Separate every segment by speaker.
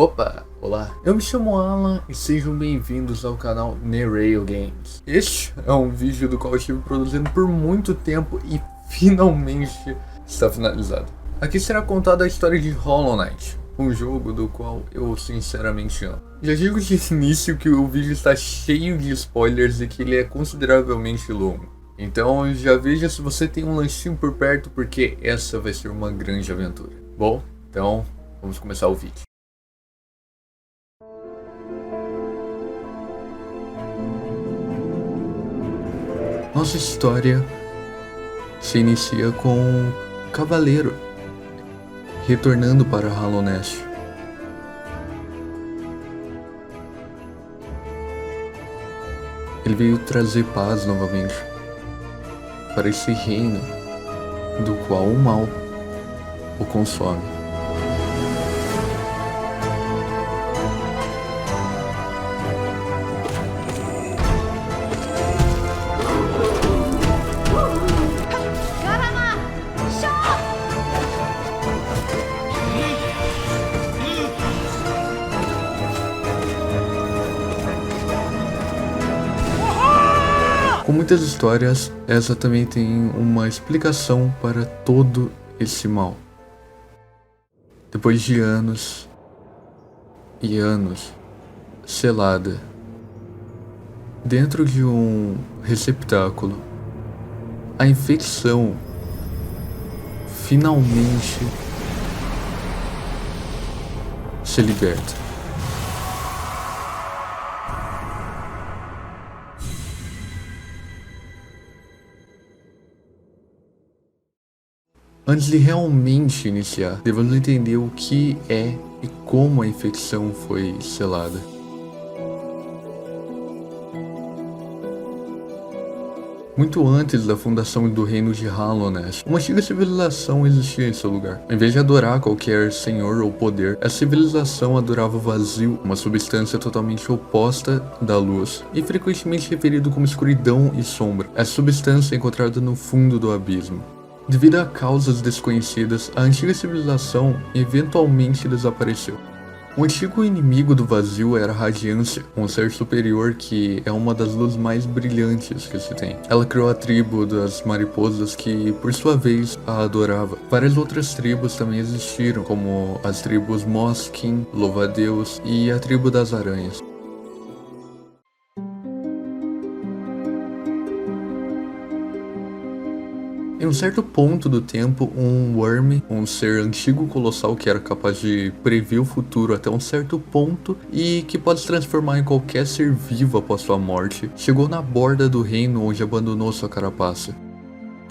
Speaker 1: Opa, olá, eu me chamo Alan e sejam bem-vindos ao canal Nerail Games. Este é um vídeo do qual eu estive produzindo por muito tempo e finalmente está finalizado. Aqui será contada a história de Hollow Knight, um jogo do qual eu sinceramente amo. Já digo de início que o vídeo está cheio de spoilers e que ele é consideravelmente longo. Então já veja se você tem um lanchinho por perto, porque essa vai ser uma grande aventura. Bom, então vamos começar o vídeo. Nossa história se inicia com um cavaleiro retornando para Hallownest. Ele veio trazer paz novamente para esse reino do qual o mal o consome. Com muitas histórias, essa também tem uma explicação para todo esse mal. Depois de anos e anos selada dentro de um receptáculo, a infecção finalmente se liberta. Antes de realmente iniciar, devemos entender o que é e como a infecção foi selada. Muito antes da fundação do reino de Hallownest, uma antiga civilização existia em seu lugar. Em vez de adorar qualquer senhor ou poder, essa civilização adorava o vazio, uma substância totalmente oposta da luz, e frequentemente referido como escuridão e sombra. Essa substância é encontrada no fundo do abismo. Devido a causas desconhecidas, a antiga civilização eventualmente desapareceu. O antigo inimigo do vazio era a Radiância, um ser superior que é uma das luzes mais brilhantes que se tem. Ela criou a tribo das mariposas que, por sua vez, a adorava. Várias outras tribos também existiram, como as tribos Moskin, Louva-a-Deus e a tribo das aranhas. Em um certo ponto do tempo, um Wyrm, um ser antigo colossal que era capaz de prever o futuro até um certo ponto e que pode se transformar em qualquer ser vivo após sua morte, chegou na borda do reino onde abandonou sua carapaça.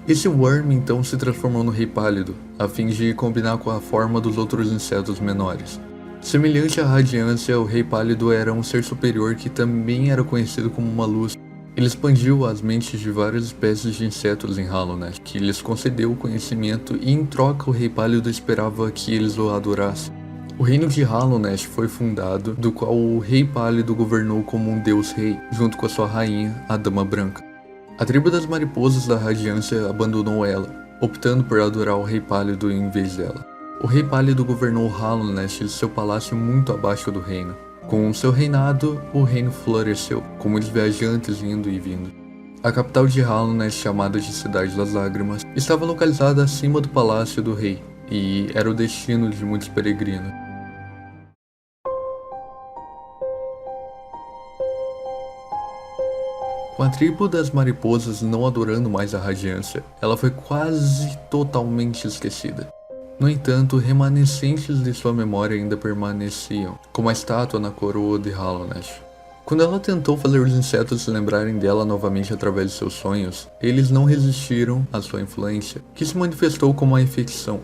Speaker 1: Esse Wyrm então se transformou no Rei Pálido, a fim de combinar com a forma dos outros insetos menores. Semelhante à Radiância, o Rei Pálido era um ser superior que também era conhecido como uma luz. Ele expandiu as mentes de várias espécies de insetos em Hallownest, que lhes concedeu o conhecimento e em troca o Rei Pálido esperava que eles o adorassem. O reino de Hallownest foi fundado, do qual o Rei Pálido governou como um deus-rei, junto com a sua rainha, a Dama Branca. A tribo das mariposas da Radiância abandonou ela, optando por adorar o Rei Pálido em vez dela. O Rei Pálido governou Hallownest e seu palácio muito abaixo do reino. Com seu reinado, o reino floresceu, com muitos viajantes indo e vindo. A capital de Hallownest, chamada de Cidade das Lágrimas, estava localizada acima do palácio do rei, e era o destino de muitos peregrinos. Com a tribo das mariposas não adorando mais a Radiância, ela foi quase totalmente esquecida. No entanto, remanescentes de sua memória ainda permaneciam, como a estátua na coroa de Hallownest. Quando ela tentou fazer os insetos se lembrarem dela novamente através de seus sonhos, eles não resistiram à sua influência, que se manifestou como a infecção.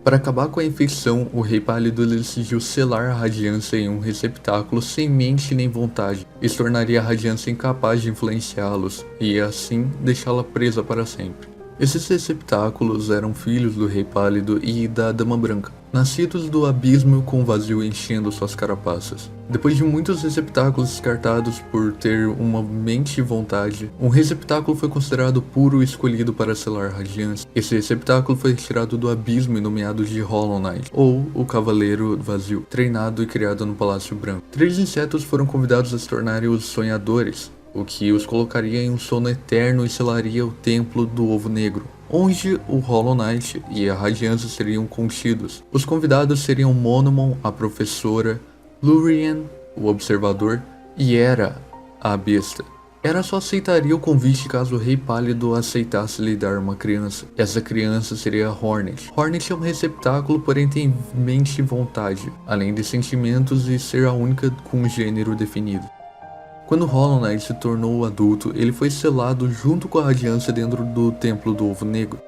Speaker 1: Para acabar com a infecção, o Rei Pálido decidiu selar a Radiância em um receptáculo sem mente nem vontade. Isso tornaria a Radiância incapaz de influenciá-los, e assim deixá-la presa para sempre. Esses receptáculos eram filhos do Rei Pálido e da Dama Branca. nascidos do abismo com o vazio enchendo suas carapaças. Depois de muitos receptáculos descartados por ter uma mente e vontade, um receptáculo foi considerado puro e escolhido para selar radiância. Esse receptáculo foi retirado do abismo e nomeado de Hollow Knight, ou o Cavaleiro Vazio, treinado e criado no Palácio Branco. 3 insetos foram convidados a se tornarem os Sonhadores, o que os colocaria em um sono eterno e selaria o Templo do Ovo Negro, onde o Hollow Knight e a Radiância seriam contidos. Os convidados seriam Monomon, a Professora, Lurien, o Observador, e Hera, a Besta. Hera só aceitaria o convite caso o Rei Pálido aceitasse lhe dar uma criança. Essa criança seria Hornet. Hornet é um receptáculo, porém tem mente e vontade, além de sentimentos e ser a única com um gênero definido. Quando Hollow Knight se tornou adulto, ele foi selado junto com a Radiância dentro do Templo do Ovo Negro.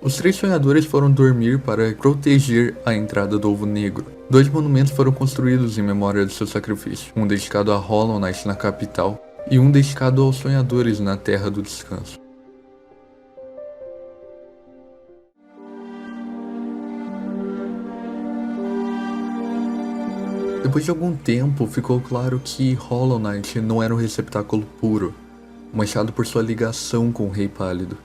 Speaker 1: Os 3 sonhadores foram dormir para proteger a entrada do Ovo Negro. 2 monumentos foram construídos em memória de seu sacrifício, um dedicado a Hollow Knight na capital e um dedicado aos sonhadores na Terra do Descanso. Depois de algum tempo, ficou claro que Hollow Knight não era um receptáculo puro, manchado por sua ligação com o Rei Pálido.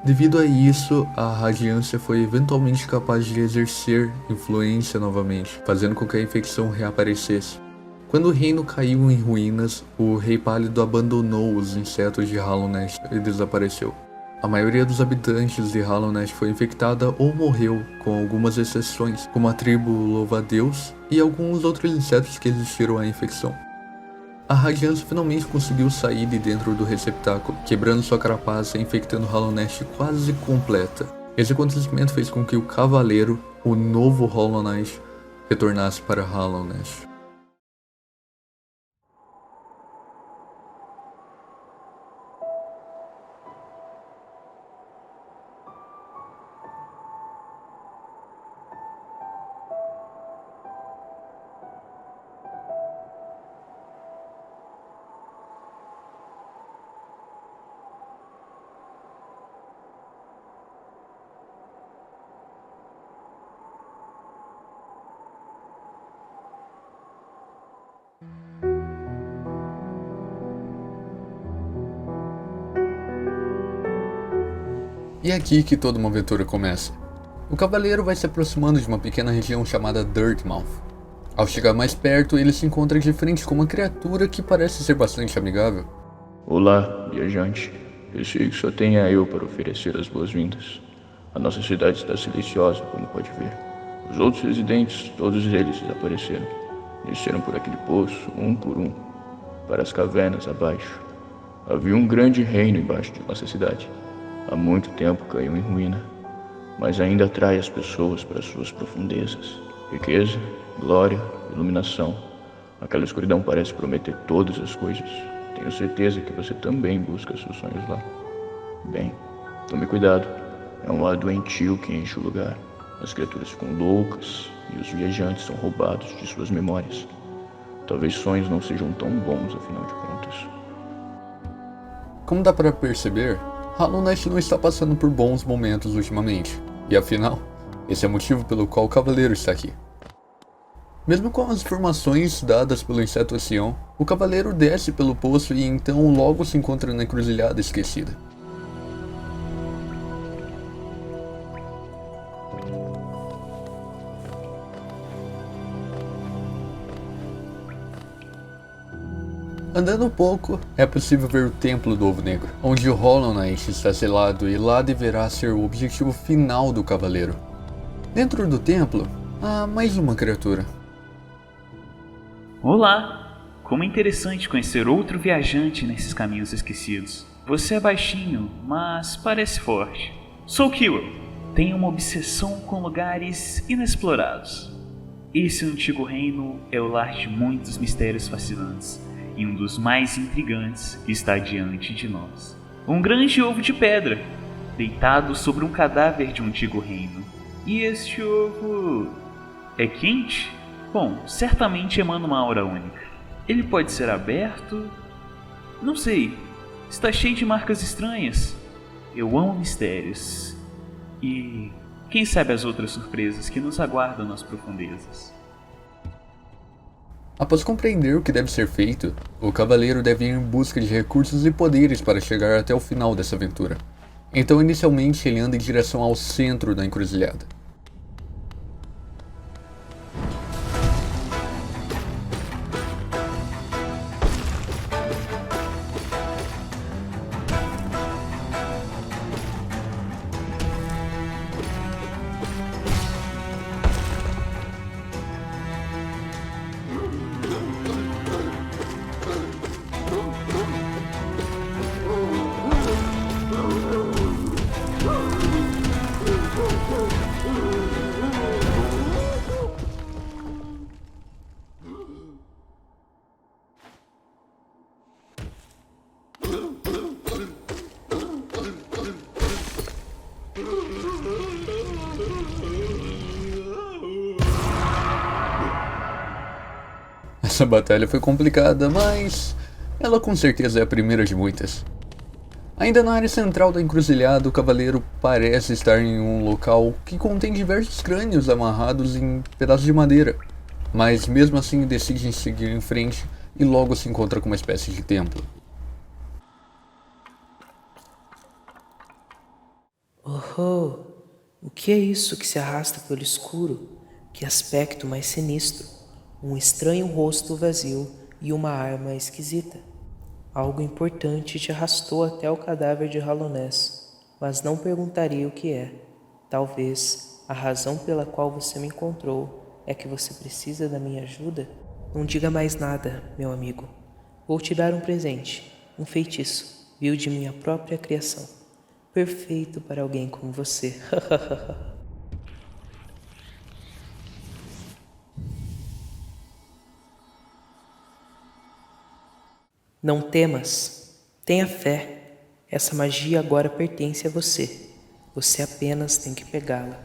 Speaker 1: Devido a isso, a Radiância foi eventualmente capaz de exercer influência novamente, fazendo com que a infecção reaparecesse. Quando o reino caiu em ruínas, o Rei Pálido abandonou os insetos de Hollow Knight e desapareceu. A maioria dos habitantes de Hollow Knight foi infectada ou morreu, com algumas exceções, como a tribo Louva-a-Deus e alguns outros insetos que resistiram à infecção. A Radiância finalmente conseguiu sair de dentro do receptáculo, quebrando sua carapaça e infectando Hollow Knight quase completa. Esse acontecimento fez com que o Cavaleiro, o novo Hollow Knight, retornasse para Hollow Knight. E é aqui que toda uma aventura começa. O cavaleiro vai se aproximando de uma pequena região chamada Dirtmouth. Ao chegar mais perto, ele se encontra de frente com uma criatura que parece ser bastante amigável.
Speaker 2: Olá, viajante. Eu sei que só tenha eu para oferecer as boas-vindas. A nossa cidade está silenciosa, como pode ver. Os outros residentes, todos eles desapareceram. Desceram por aquele poço, um por um, para as cavernas abaixo. Havia um grande reino embaixo de nossa cidade. Há muito tempo caiu em ruína, mas ainda atrai as pessoas para suas profundezas. Riqueza, glória, iluminação. Aquela escuridão parece prometer todas as coisas. Tenho certeza que você também busca seus sonhos lá. Bem, tome cuidado. É um ar doentio que enche o lugar. As criaturas ficam loucas e os viajantes são roubados de suas memórias. Talvez sonhos não sejam tão bons, afinal de contas.
Speaker 1: Como dá para perceber, Hollow Knight não está passando por bons momentos ultimamente. E afinal, esse é o motivo pelo qual o Cavaleiro está aqui. Mesmo com as informações dadas pelo inseto ancião, o Cavaleiro desce pelo poço e então logo se encontra na encruzilhada esquecida. Andando um pouco, é possível ver o Templo do Ovo Negro, onde o Hollow Knight está selado e lá deverá ser o objetivo final do Cavaleiro. Dentro do templo, há mais uma criatura.
Speaker 3: Olá! Como é interessante conhecer outro viajante nesses caminhos esquecidos. Você é baixinho, mas parece forte. Sou Kiro. Tenho uma obsessão com lugares inexplorados. Esse antigo reino é o lar de muitos mistérios fascinantes. E um dos mais intrigantes está diante de nós. Um grande ovo de pedra, deitado sobre um cadáver de um antigo reino. E este ovo é quente? Bom, certamente emana uma aura única. Ele pode ser aberto? Não sei. Está cheio de marcas estranhas. Eu amo mistérios. E Quem sabe as outras surpresas que nos aguardam nas profundezas.
Speaker 1: Após compreender o que deve ser feito, o cavaleiro deve ir em busca de recursos e poderes para chegar até o final dessa aventura. Então, inicialmente, ele anda em direção ao centro da encruzilhada. Essa batalha foi complicada, mas ela com certeza é a primeira de muitas. Ainda na área central da encruzilhada, o cavaleiro parece estar em um local que contém diversos crânios amarrados em pedaços de madeira, mas mesmo assim decide seguir em frente e logo se encontra com uma espécie de templo.
Speaker 4: Oh, o que é isso que se arrasta pelo escuro? Que aspecto mais sinistro! Um estranho rosto vazio e uma arma esquisita. Algo importante te arrastou até o cadáver de Halonés, mas não perguntaria o que é. Talvez a razão pela qual você me encontrou é que você precisa da minha ajuda? Não diga mais nada, meu amigo. Vou te dar um presente, um feitiço, viu de minha própria criação. Perfeito para alguém como você. Não temas, tenha fé. Essa magia agora pertence a você. Você apenas tem que pegá-la.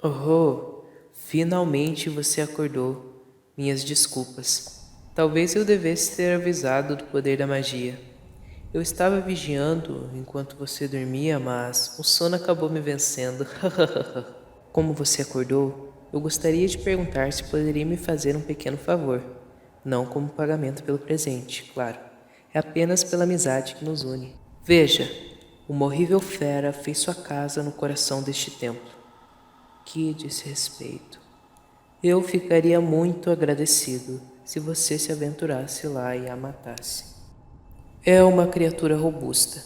Speaker 4: Oh, finalmente você acordou. Minhas desculpas. Talvez eu devesse ter avisado do poder da magia. Eu estava vigiando enquanto você dormia, mas o sono acabou me vencendo. Como você acordou, eu gostaria de perguntar se poderia me fazer um pequeno favor. Não como pagamento pelo presente, claro. É apenas pela amizade que nos une. Veja, uma horrível fera fez sua casa no coração deste templo. Que desrespeito. Eu ficaria muito agradecido se você se aventurasse lá e a matasse. É uma criatura robusta,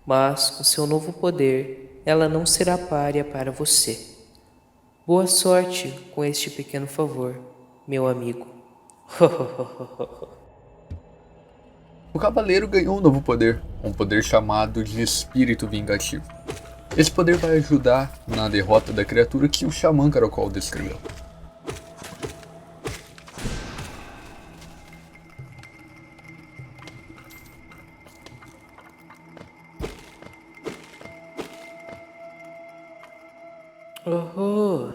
Speaker 4: mas com seu novo poder, ela não será pária para você. Boa sorte com este pequeno favor, meu amigo.
Speaker 1: O cavaleiro ganhou um novo poder, um poder chamado de Espírito Vingativo. Esse poder vai ajudar na derrota da criatura que o Xamã Caracol descreveu.
Speaker 4: Oh,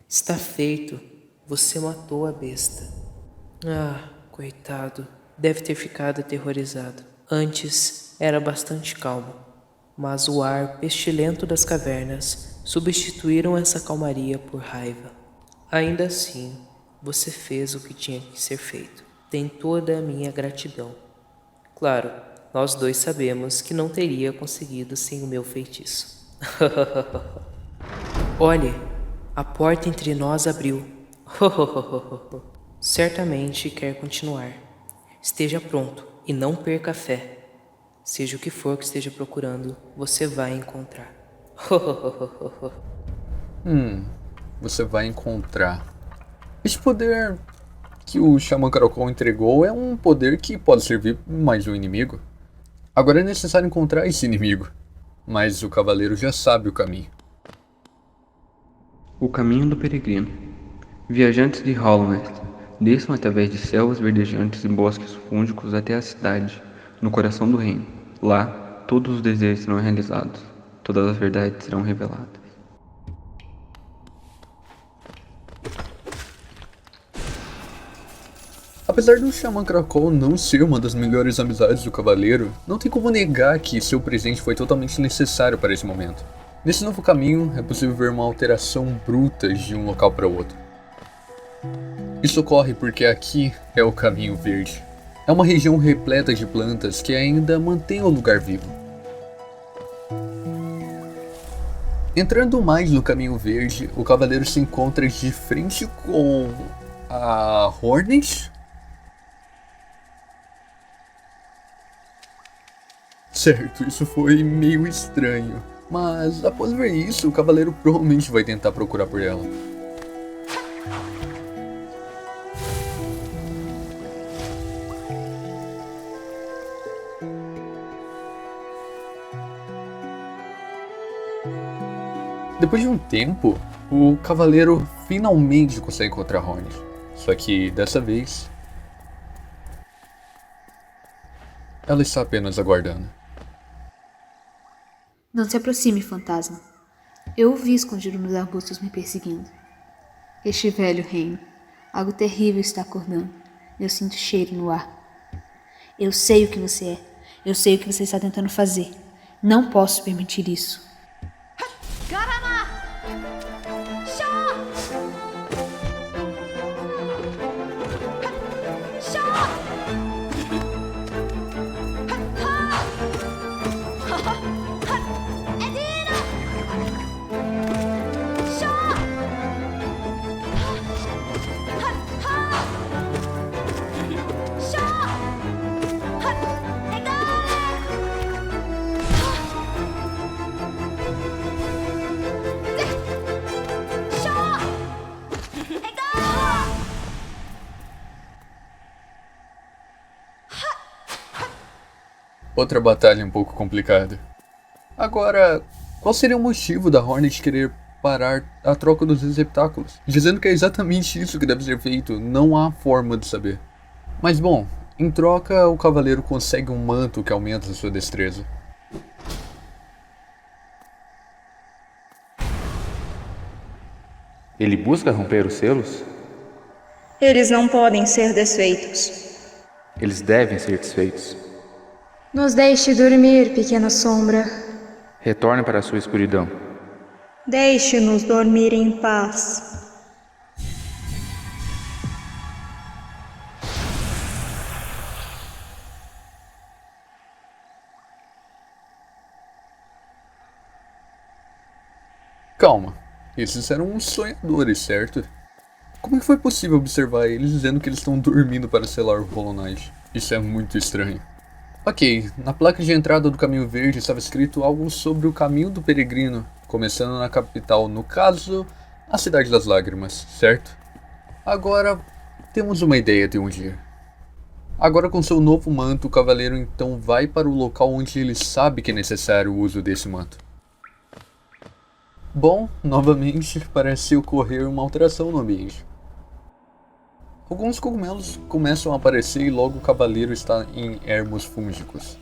Speaker 4: está feito. Você matou a besta. Ah, coitado. Deve ter ficado aterrorizado. Antes era bastante calmo, mas o ar pestilento das cavernas substituíram essa calmaria por raiva. Ainda assim, você fez o que tinha que ser feito. Tem toda a minha gratidão. Claro, nós dois sabemos que não teria conseguido sem o meu feitiço. Olhe, a porta entre nós abriu. Certamente quer continuar. Esteja pronto e não perca a fé. Seja o que for que esteja procurando, você vai encontrar.
Speaker 1: Você vai encontrar. Esse poder que o Xamã Caracol entregou é um poder que pode servir mais um inimigo. Agora é necessário encontrar esse inimigo, mas o cavaleiro já sabe o caminho.
Speaker 5: O caminho do peregrino. Viajantes de Hallownest desçam através de selvas verdejantes e bosques fúngicos até a cidade, no coração do reino. Lá, todos os desejos serão realizados, todas as verdades serão reveladas.
Speaker 1: Apesar do Xamã Krakol não ser uma das melhores amizades do Cavaleiro, não tem como negar que seu presente foi totalmente necessário para esse momento. Nesse novo caminho, é possível ver uma alteração bruta de um local para outro. Isso ocorre porque aqui é o Caminho Verde. É uma região repleta de plantas que ainda mantém o lugar vivo. Entrando mais no Caminho Verde, o Cavaleiro se encontra de frente com a Hornet. Certo, isso foi meio estranho, mas após ver isso, o Cavaleiro provavelmente vai tentar procurar por ela. Depois de um tempo, o Cavaleiro finalmente consegue encontrar Hornet, só que dessa vez, ela está apenas aguardando.
Speaker 6: Não se aproxime, fantasma. Eu o vi escondido nos arbustos me perseguindo. Este velho reino. Algo terrível está acordando. Eu sinto cheiro no ar. Eu sei o que você é. Eu sei o que você está tentando fazer. Não posso permitir isso.
Speaker 1: Outra batalha um pouco complicada. Agora, qual seria o motivo da Hornet querer parar a troca dos receptáculos? Dizendo que é exatamente isso que deve ser feito, não há forma de saber. Mas bom, em troca o Cavaleiro consegue um manto que aumenta sua destreza.
Speaker 7: Ele busca romper os selos?
Speaker 8: Eles não podem ser desfeitos.
Speaker 7: Eles devem ser desfeitos.
Speaker 8: Nos deixe dormir, pequena sombra.
Speaker 7: Retorne para a sua escuridão.
Speaker 8: Deixe-nos dormir em paz.
Speaker 1: Calma, esses eram os sonhadores, certo? Como é que foi possível observar eles dizendo que eles estão dormindo para selar o Hollow Knight? Isso é muito estranho. Ok, na placa de entrada do Caminho Verde estava escrito algo sobre o caminho do peregrino, começando na capital, no caso, a Cidade das Lágrimas, certo? Agora, temos uma ideia de onde ir. Agora com seu novo manto, o Cavaleiro então vai para o local onde ele sabe que é necessário o uso desse manto. Bom, novamente, parece ocorrer uma alteração no ambiente. Alguns cogumelos começam a aparecer e logo o Cavaleiro está em ermos fúngicos.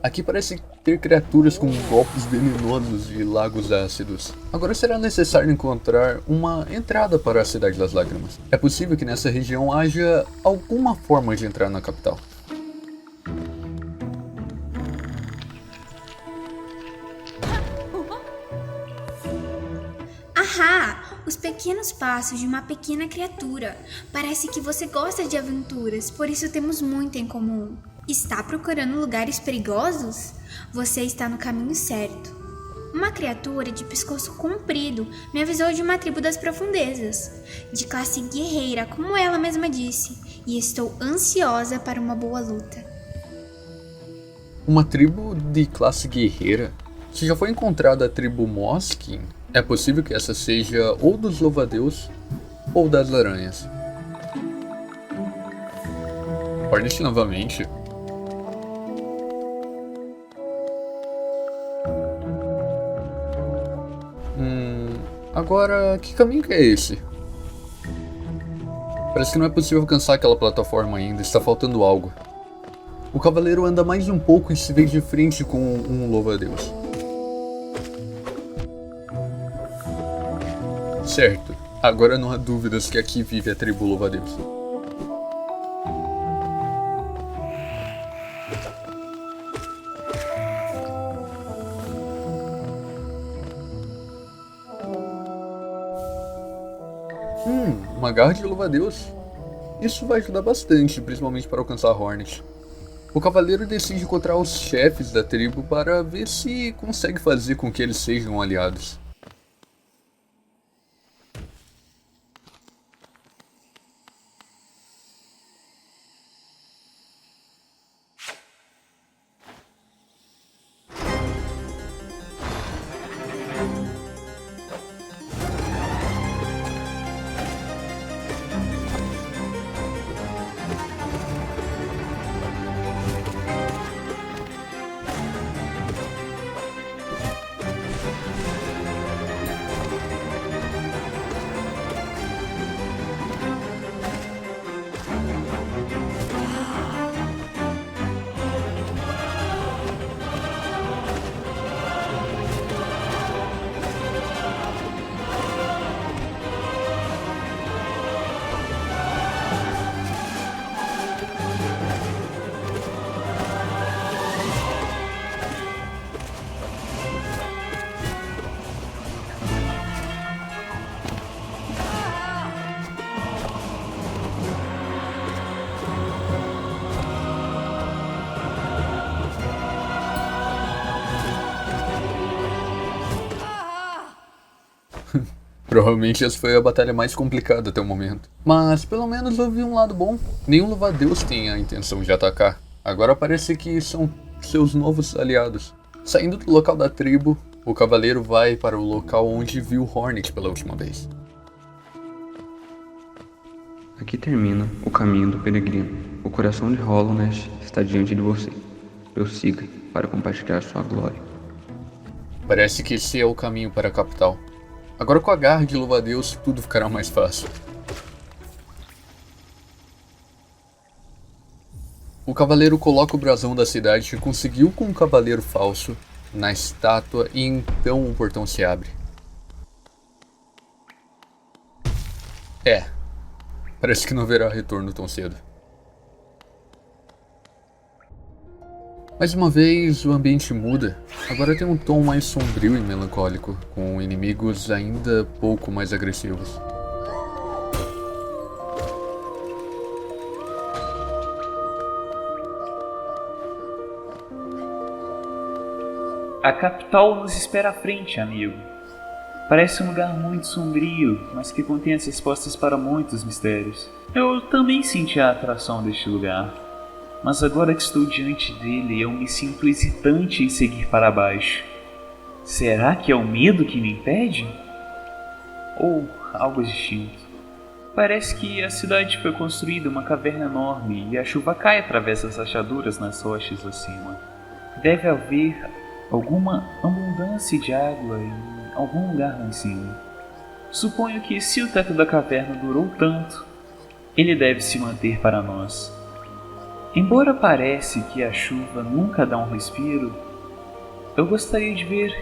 Speaker 1: Aqui parece ter criaturas com golpes venenosos e lagos ácidos. Agora será necessário encontrar uma entrada para a Cidade das Lágrimas. É possível que nessa região haja alguma forma de entrar na capital.
Speaker 9: Ahá! Os pequenos passos de uma pequena criatura. Parece que você gosta de aventuras, por isso temos muito em comum. Está procurando lugares perigosos? Você está no caminho certo. Uma criatura de pescoço comprido me avisou de uma tribo das profundezas, de classe guerreira, como ela mesma disse, e estou ansiosa para uma boa luta.
Speaker 1: Uma tribo de classe guerreira? Se já foi encontrada a tribo Moskin, é possível que essa seja ou dos louva-a-Deus ou das aranhas. Hornet novamente. Agora, que caminho que é esse? Parece que não é possível alcançar aquela plataforma ainda, está faltando algo. O cavaleiro anda mais um pouco e se vê de frente com um louva-a-Deus. Certo, agora não há dúvidas que aqui vive a tribo louva-a-Deus. Uma garra de louva-a-Deus. Isso vai ajudar bastante, principalmente para alcançar Hornet. O cavaleiro decide encontrar os chefes da tribo para ver se consegue fazer com que eles sejam aliados. Provavelmente essa foi a batalha mais complicada até o momento. Mas pelo menos eu vi um lado bom. Nenhum louva-a-Deus tem a intenção de atacar. Agora parece que são seus novos aliados. Saindo do local da tribo, o cavaleiro vai para o local onde viu Hornet pela última vez.
Speaker 5: Aqui termina o caminho do peregrino. O coração de Hollow Nest está diante de você. Prossiga para compartilhar sua glória.
Speaker 1: Parece que esse é o caminho para a capital. Agora com a garra de louva-a-Deus, tudo ficará mais fácil. O cavaleiro coloca o brasão da cidade que conseguiu com um cavaleiro falso na estátua e então o portão se abre. Parece que não haverá retorno tão cedo. Mais uma vez, o ambiente muda. Agora tem um tom mais sombrio e melancólico, com inimigos ainda pouco mais agressivos.
Speaker 3: A capital nos espera à frente, amigo. Parece um lugar muito sombrio, mas que contém as respostas para muitos mistérios. Eu também senti a atração deste lugar. Mas agora que estou diante dele, eu me sinto hesitante em seguir para baixo. Será que é o medo que me impede? Ou algo distinto? Parece que a cidade foi construída em uma caverna enorme e a chuva cai através das rachaduras nas rochas acima. Deve haver alguma abundância de água em algum lugar lá em cima. Suponho que se o teto da caverna durou tanto, ele deve se manter para nós. Embora pareça que a chuva nunca dá um respiro, eu gostaria de ver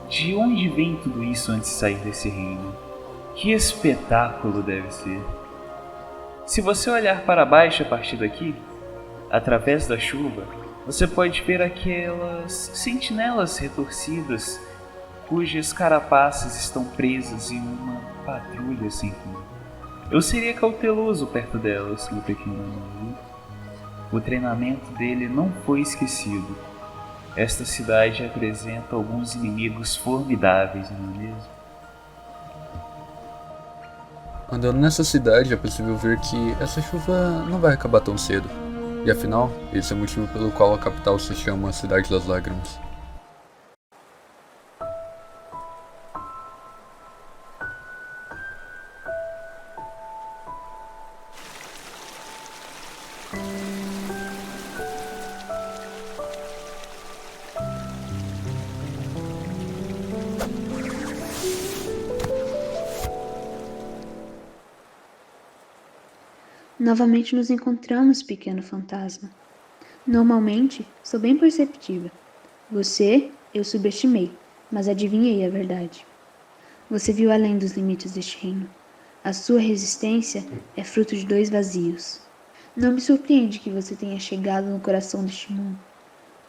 Speaker 3: de onde vem tudo isso antes de sair desse reino. Que espetáculo deve ser! Se você olhar para baixo a partir daqui, através da chuva, você pode ver aquelas sentinelas retorcidas cujas carapaças estão presas em uma patrulha sem fim. Eu seria cauteloso perto delas, meu pequeno amigo. O treinamento dele não foi esquecido. Esta cidade apresenta alguns inimigos formidáveis, não é mesmo?
Speaker 1: Andando nessa cidade é possível ver que essa chuva não vai acabar tão cedo. E afinal, esse é o motivo pelo qual a capital se chama Cidade das Lágrimas.
Speaker 6: Novamente nos encontramos, pequeno fantasma. Normalmente, sou bem perceptiva. Você, eu subestimei, mas adivinhei a verdade. Você viu além dos limites deste reino. A sua resistência é fruto de 2 vazios. Não me surpreende que você tenha chegado no coração deste mundo.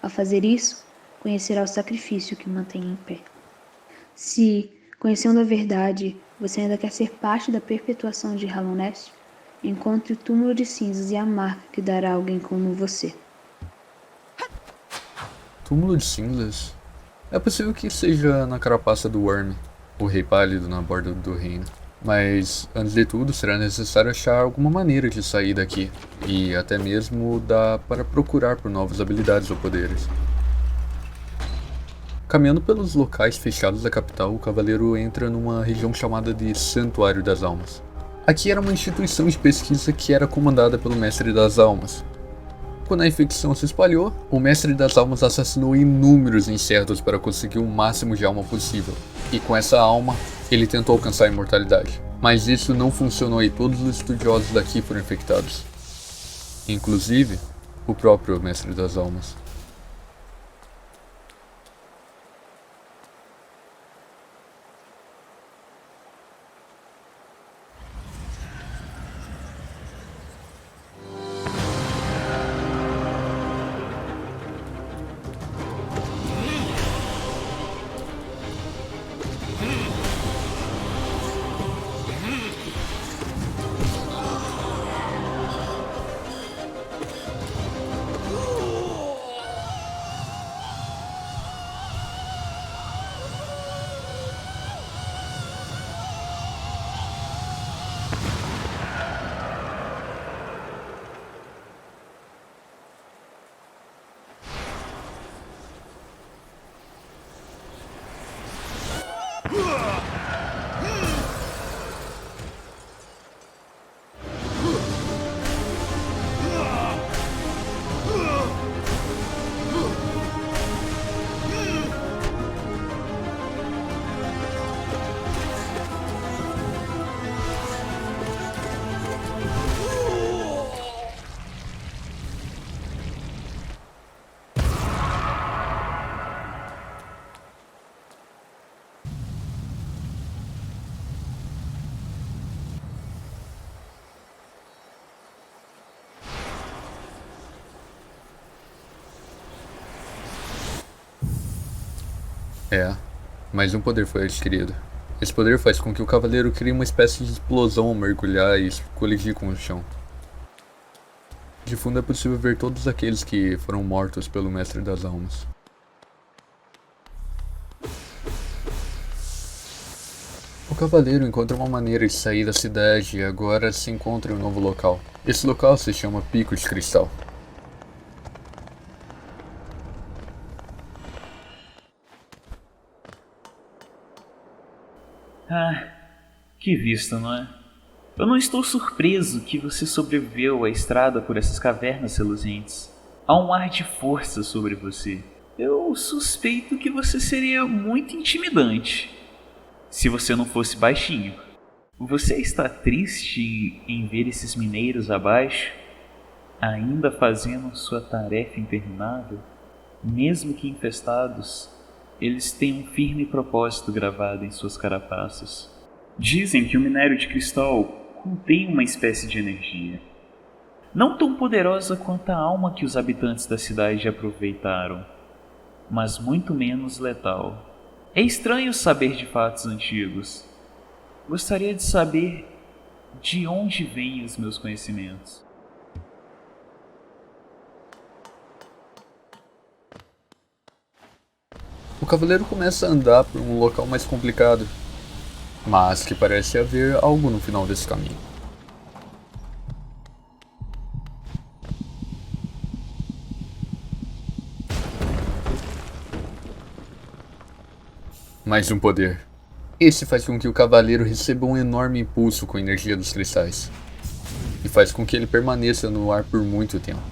Speaker 6: Ao fazer isso, conhecerá o sacrifício que o mantém em pé. Se, conhecendo a verdade, você ainda quer ser parte da perpetuação de Hallownest, encontre o túmulo de cinzas e a marca que dará a alguém como você.
Speaker 1: Túmulo de cinzas? É possível que seja na carapaça do Worm, o rei pálido na borda do reino. Mas, antes de tudo, será necessário achar alguma maneira de sair daqui, e até mesmo dá para procurar por novas habilidades ou poderes. Caminhando pelos locais fechados da capital, o cavaleiro entra numa região chamada de Santuário das Almas. Aqui era uma instituição de pesquisa que era comandada pelo Mestre das Almas. Quando a infecção se espalhou, o Mestre das Almas assassinou inúmeros insetos para conseguir o máximo de alma possível. E com essa alma, ele tentou alcançar a imortalidade. Mas isso não funcionou e todos os estudiosos daqui foram infectados. Inclusive, o próprio Mestre das Almas. Mais um poder foi adquirido. Esse poder faz com que o cavaleiro crie uma espécie de explosão ao mergulhar e colidir com o chão. De fundo é possível ver todos aqueles que foram mortos pelo Mestre das Almas. O cavaleiro encontra uma maneira de sair da cidade e agora se encontra em um novo local. Esse local se chama Pico de Cristal.
Speaker 3: Ah, que vista, não é? Eu não estou surpreso que você sobreviveu à estrada por essas cavernas reluzentes. Há um ar de força sobre você. Eu suspeito que você seria muito intimidante se você não fosse baixinho. Você está triste em ver esses mineiros abaixo, ainda fazendo sua tarefa interminável? Mesmo que infestados, eles têm um firme propósito gravado em suas carapaças. Dizem que o minério de cristal contém uma espécie de energia, não tão poderosa quanto a alma que os habitantes da cidade aproveitaram, mas muito menos letal. É estranho saber de fatos antigos. Gostaria de saber de onde vêm os meus conhecimentos.
Speaker 1: O cavaleiro começa a andar por um local mais complicado, mas que parece haver algo no final desse caminho. Mais um poder. Esse faz com que o cavaleiro receba um enorme impulso com a energia dos cristais, e faz com que ele permaneça no ar por muito tempo.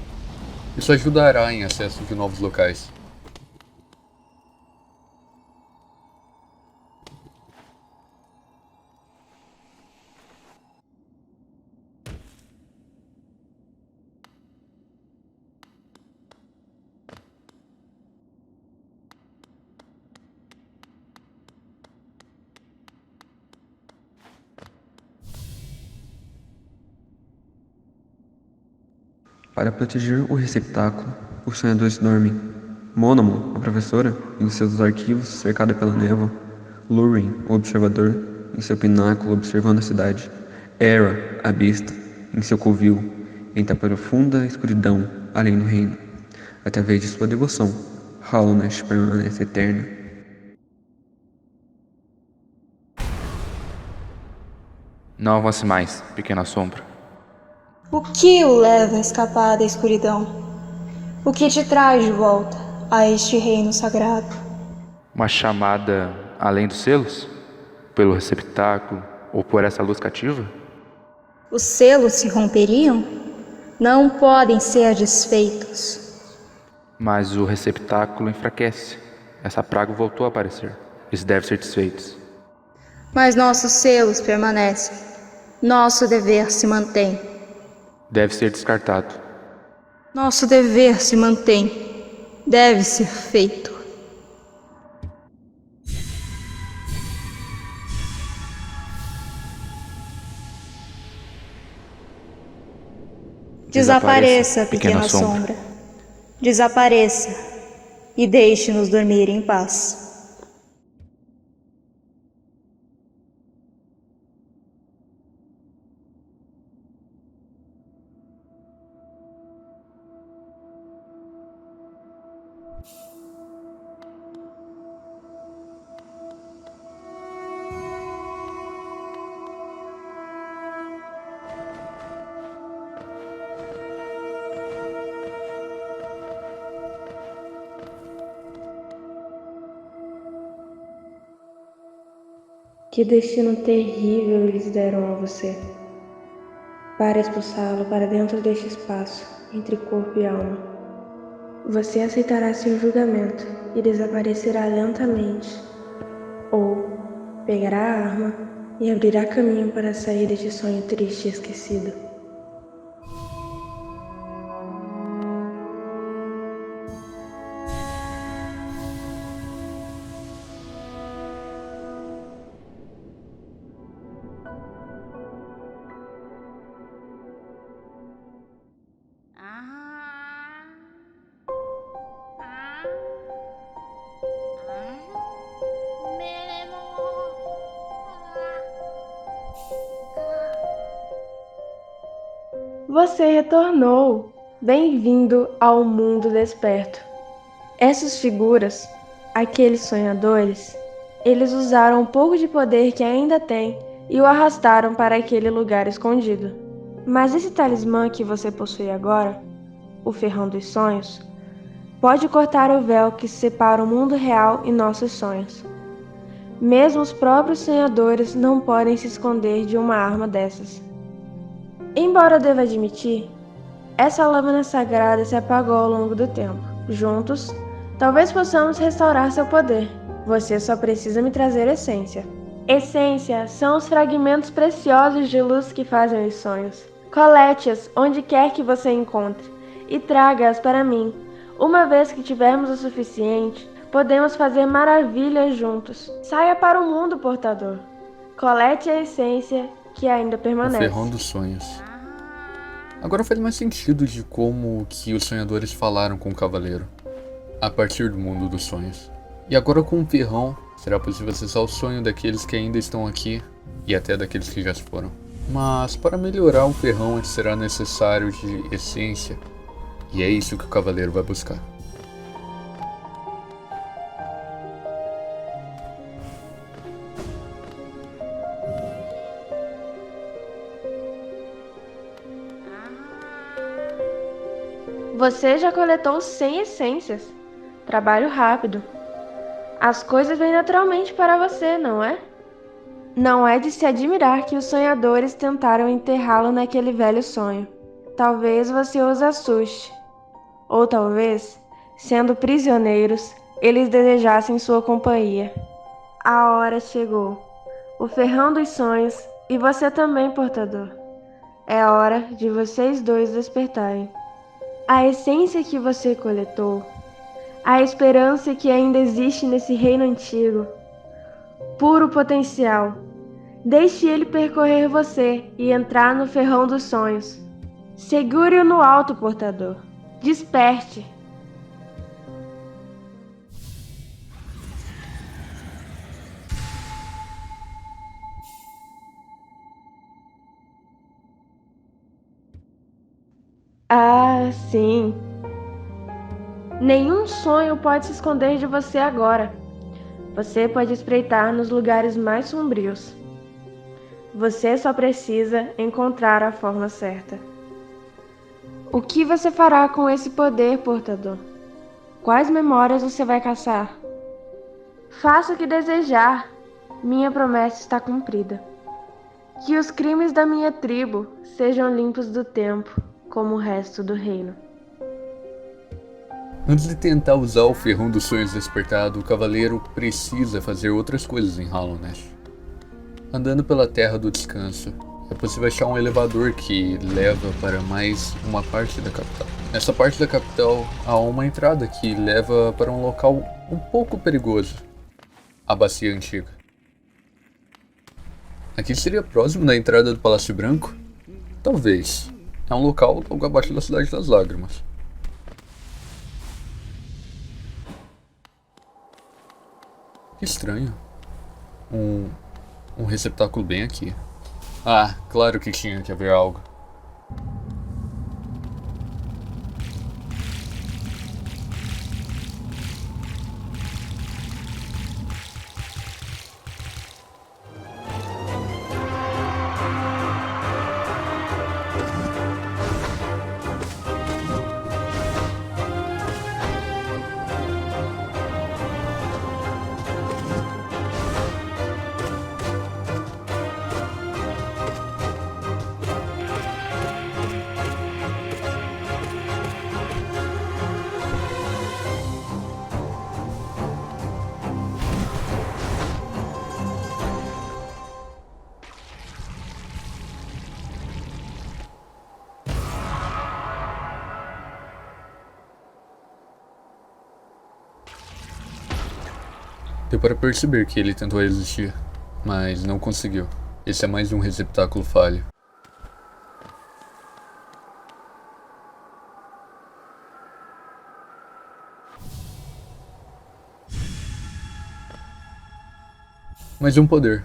Speaker 1: Isso ajudará em acesso de novos locais.
Speaker 5: Para proteger o receptáculo, os sonhadores dormem. Monomon, a professora, em seus arquivos, cercada pela névoa. Lúrien, o observador, em seu pináculo, observando a cidade. Era, a besta, em seu covil, entre a profunda escuridão, além do reino. Através de sua devoção, Hallownest permanece eterna.
Speaker 7: Não avance mais, pequena sombra.
Speaker 8: O que o leva a escapar da escuridão? O que te traz de volta a este reino sagrado?
Speaker 7: Uma chamada além dos selos? Pelo receptáculo ou por essa luz cativa?
Speaker 8: Os selos se romperiam? Não podem ser desfeitos.
Speaker 7: Mas o receptáculo enfraquece. Essa praga voltou a aparecer. Eles devem ser desfeitos.
Speaker 8: Mas nossos selos permanecem. Nosso dever se mantém.
Speaker 7: Deve ser descartado.
Speaker 8: Nosso dever se mantém. Deve ser feito. Desapareça, pequena sombra. Desapareça e deixe-nos dormir em paz.
Speaker 10: Que destino terrível eles deram a você, para expulsá-lo para dentro deste espaço, entre corpo e alma. Você aceitará seu julgamento e desaparecerá lentamente, ou pegará a arma e abrirá caminho para sair deste sonho triste e esquecido. Você retornou! Bem-vindo ao mundo desperto. Essas figuras, aqueles sonhadores, eles usaram um pouco de poder que ainda têm e o arrastaram para aquele lugar escondido. Mas esse talismã que você possui agora, o Ferrão dos Sonhos, pode cortar o véu que separa o mundo real e nossos sonhos. Mesmo os próprios sonhadores não podem se esconder de uma arma dessas. Embora eu deva admitir, essa lâmina sagrada se apagou ao longo do tempo. Juntos, talvez possamos restaurar seu poder. Você só precisa me trazer essência. Essência são os fragmentos preciosos de luz que fazem os sonhos. Colete-as onde quer que você encontre e traga-as para mim. Uma vez que tivermos o suficiente, podemos fazer maravilhas juntos. Saia para o mundo, portador. Colete a essência que ainda permanece.
Speaker 1: O Ferrão dos Sonhos. Agora faz mais sentido de como que os sonhadores falaram com o cavaleiro, a partir do mundo dos sonhos. E agora com o Ferrão, será possível acessar o sonho daqueles que ainda estão aqui e até daqueles que já se foram. Mas para melhorar o Ferrão será necessário de essência, e é isso que o cavaleiro vai buscar.
Speaker 10: Você já coletou 100 essências. Trabalho rápido. As coisas vêm naturalmente para você, não é? Não é de se admirar que os sonhadores tentaram enterrá-lo naquele velho sonho. Talvez você os assuste. Ou talvez, sendo prisioneiros, eles desejassem sua companhia. A hora chegou. O Ferrão dos Sonhos e você também, portador. É hora de vocês dois despertarem. A essência que você coletou, a esperança que ainda existe nesse reino antigo, puro potencial. Deixe ele percorrer você e entrar no Ferrão dos Sonhos. Segure-o no alto, portador. Desperte. Ah, sim. Nenhum sonho pode se esconder de você agora. Você pode espreitar nos lugares mais sombrios. Você só precisa encontrar a forma certa. O que você fará com esse poder, portador? Quais memórias você vai caçar? Faça o que desejar. Minha promessa está cumprida. Que os crimes da minha tribo sejam limpos do tempo, como o resto do reino.
Speaker 1: Antes de tentar usar o ferrão dos sonhos despertado, o cavaleiro precisa fazer outras coisas em Hallownest. Andando pela Terra do Descanso, é possível achar um elevador que leva para mais uma parte da capital. Nessa parte da capital há uma entrada que leva para um local um pouco perigoso, a Bacia Antiga. Aqui seria próximo da entrada do Palácio Branco? Talvez. É um local logo abaixo da Cidade das Lágrimas. Que estranho. Um receptáculo bem aqui. Ah, claro que tinha que haver algo. Deu para perceber que ele tentou resistir, mas não conseguiu. Esse é mais um receptáculo falho. Mais um poder.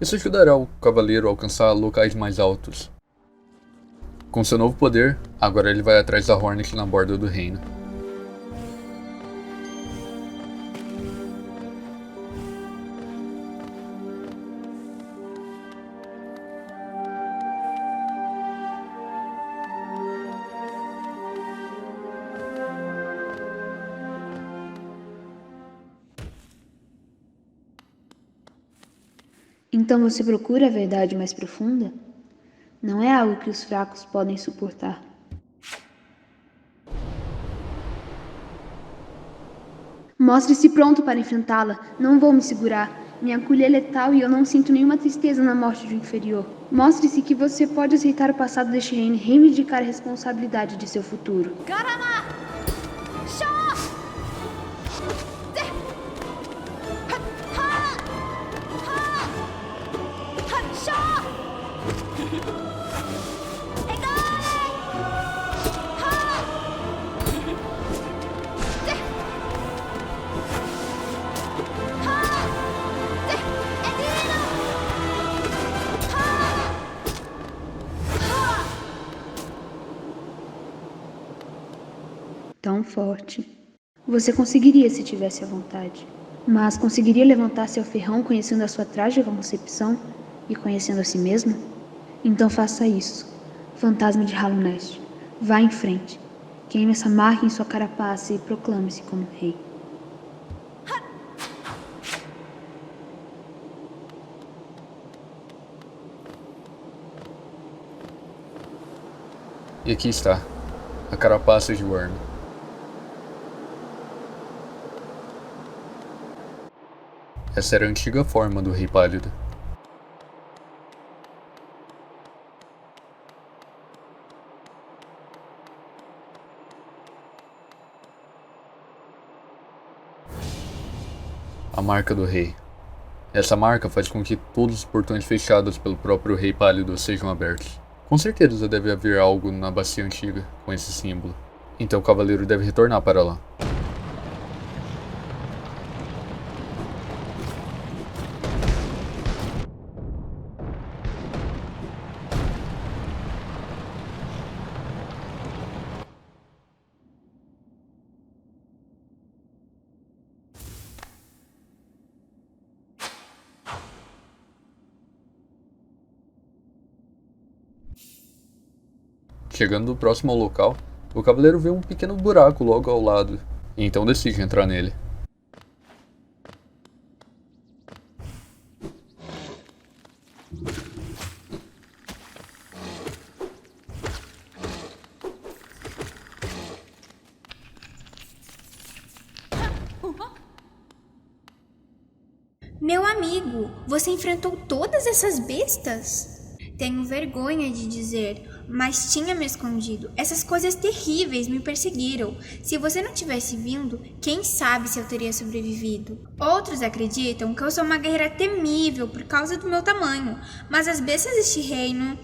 Speaker 1: Isso ajudará o cavaleiro a alcançar locais mais altos. Com seu novo poder, agora ele vai atrás da Hornet na borda do reino.
Speaker 6: Então você procura a verdade mais profunda? Não é algo que os fracos podem suportar. Mostre-se pronto para enfrentá-la. Não vou me segurar. Minha agulha é letal e eu não sinto nenhuma tristeza na morte de um inferior. Mostre-se que você pode aceitar o passado deste reino e reivindicar a responsabilidade de seu futuro.
Speaker 9: Garama! Shaw!
Speaker 6: Tão forte. Você conseguiria se tivesse a vontade. Mas conseguiria levantar-se ao ferrão conhecendo a sua trágica concepção e conhecendo a si mesma? Então faça isso. Fantasma de Hallownest. Vá em frente. Queime essa marca em sua carapaça e proclame-se como rei.
Speaker 1: E aqui está, a carapaça de Wyrm. Essa era a antiga forma do Rei Pálido. A marca do rei. Essa marca faz com que todos os portões fechados pelo próprio Rei Pálido sejam abertos. Com certeza deve haver algo na bacia antiga com esse símbolo. Então o cavaleiro deve retornar para lá. Chegando próximo ao local, o cavaleiro vê um pequeno buraco logo ao lado, e então decide entrar nele.
Speaker 9: Meu amigo, você enfrentou todas essas bestas? Tenho vergonha de dizer, mas tinha me escondido. Essas coisas terríveis me perseguiram. Se você não tivesse vindo, quem sabe se eu teria sobrevivido. Outros acreditam que eu sou uma guerreira temível por causa do meu tamanho, mas as bestas deste reino,